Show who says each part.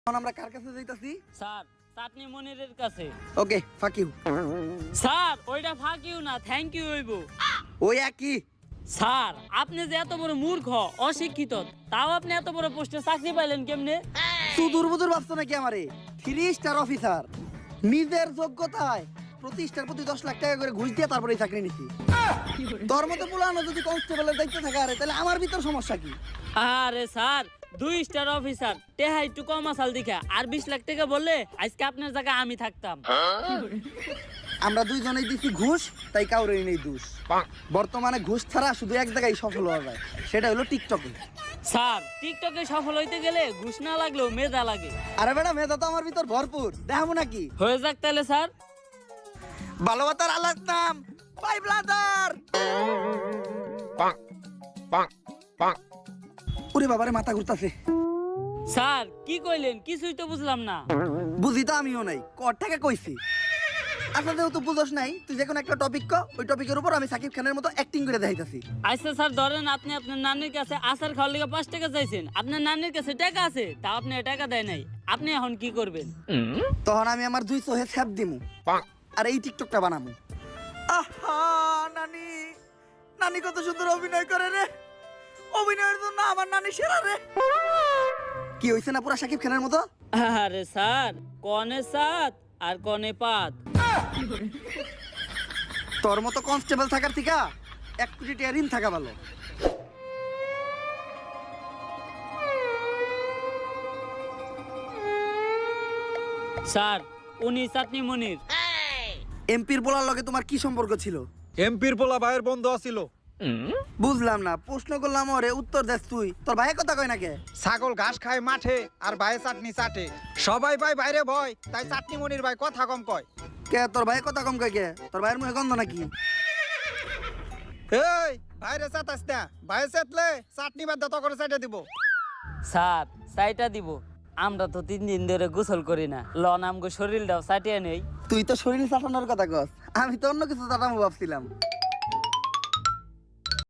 Speaker 1: এখন আমরা কার কাছে যাইতাছি?
Speaker 2: স্যার চাটনি মনিরের কাছে।
Speaker 1: ওকে, ফাক ইউ।
Speaker 2: স্যার ওইটা ফাক ইউ না, থ্যাংক ইউ হইব।
Speaker 1: ওই একই।
Speaker 2: স্যার আপনি যে এত বড় মূর্খ অশিক্ষিত, তাও আপনি এত বড় পোস্টে চাকরি পাইলেন কেমনে?
Speaker 1: সুদূর বুদুর ভাবছো নাকি আমারে? 3 স্টার অফিসার, নিজের যোগ্যতায় প্রতি স্টার প্রতি 10 লাখ টাকা করে ঘুষ দিয়ে তারপরে চাকরি নিছি। তোর মতো পুলানো যদি কনস্টেবলের দায়িত্ব থাকে আরে তাহলে আমার ভিতর সমস্যা কি?
Speaker 2: আরে স্যার 2 স্টার অফিসার টেহা একটু কম আসাল দেখা আর 20 লাখ টাকা বললে আজকে আপনার জায়গায় আমি থাকতাম।
Speaker 1: আমরা দুইজনেই দিছি ঘুষ, তাই কাউরেই নেই দোষ। বর্তমানে ঘুষ ছাড়া শুধু এক জায়গায় সফল হওয়া যায়, সেটা হলো টিকটকে।
Speaker 2: স্যার টিকটকে সফল হইতে গেলে ঘুষ না লাগলেও মেধা লাগে।
Speaker 1: আরে বেটা, মেধা তো আমার ভিতর ভরপুর, দেখাবো নাকি?
Speaker 2: হয়ে যাক তাহলে স্যার।
Speaker 1: ভালোবাসার আলাদ নাম বাই ব্লাদার। ওরে বাবারে, মাথা ঘুরতাছে।
Speaker 2: স্যার কি কইলেন? কিছুই তো বুঝলাম না।
Speaker 1: বুঝি তো আমিও নাই, কর থেকে কইছি। আচ্ছা যেহেতু বুঝোস নাই, তুই যে কোনো একটা টপিক কর, ওই টপিকের উপর আমি সাকিব খানের মতো অ্যাক্টিং করে দেখাইতাছি।
Speaker 2: আচ্ছা স্যার ধরেন আপনি আপনার নানির কাছে আচার খাওয়ার লিগে 5 টাকা চাইছেন, আপনার নানির কাছে টাকা আছে, তা আপনি টাকা দেয় নাই, আপনি এখন কি করবেন?
Speaker 1: তখন আমি আমার 2 চোহে ছ্যাপ দিমু আর এই টিকটকটা বানামু। আহা নানি, নানি কত সুন্দর অভিনয় করে রে, অভিনয়ের জন্য আমার নানি সেরা রে। কি হইছে না পুরা সাকিব খানের মতো?
Speaker 2: আরে স্যার কনে সাত আর কনে পাত।
Speaker 1: তোর মতো কনস্টেবল থাকার থেকে 1 কোটি টাকা ঋণ থাকা ভালো।
Speaker 2: স্যার উনি চাটনি মনির।
Speaker 1: এমপির বলার লগে তোমার কি সম্পর্ক ছিল?
Speaker 3: এমপির পোলা ভাইয়ের বন্ধু আছিল।
Speaker 1: বুঝলাম না, প্রশ্ন করলাম ওরে উত্তর দেস তুই। তোর ভাই কথা কয় না কে?
Speaker 3: ছাগল ঘাস খায় মাঠে আর ভাই চাটনি চাটে। সবাই ভাই বাইরে ভয়, তাই চাটনি মনির ভাই কথা কম কয়।
Speaker 1: কে তোর ভাই কথা কম কয় কে? তোর ভাইয়ের মুখে গন্ধ নাকি?
Speaker 3: এই বাইরে চাটাস না, ভাই চাটলে চাটনি বাদ দত করে চাটে দিব।
Speaker 2: স্যার চাইটা দিব, আমরা তো 3 দিন ধরে গোসল করি না, লন আমগো শরীরটাও চাটিয়ে নেই।
Speaker 1: তুই তো শরীর চাটানোর কথা কস, আমি তো অন্য কিছু চাটামো ভাবছিলাম।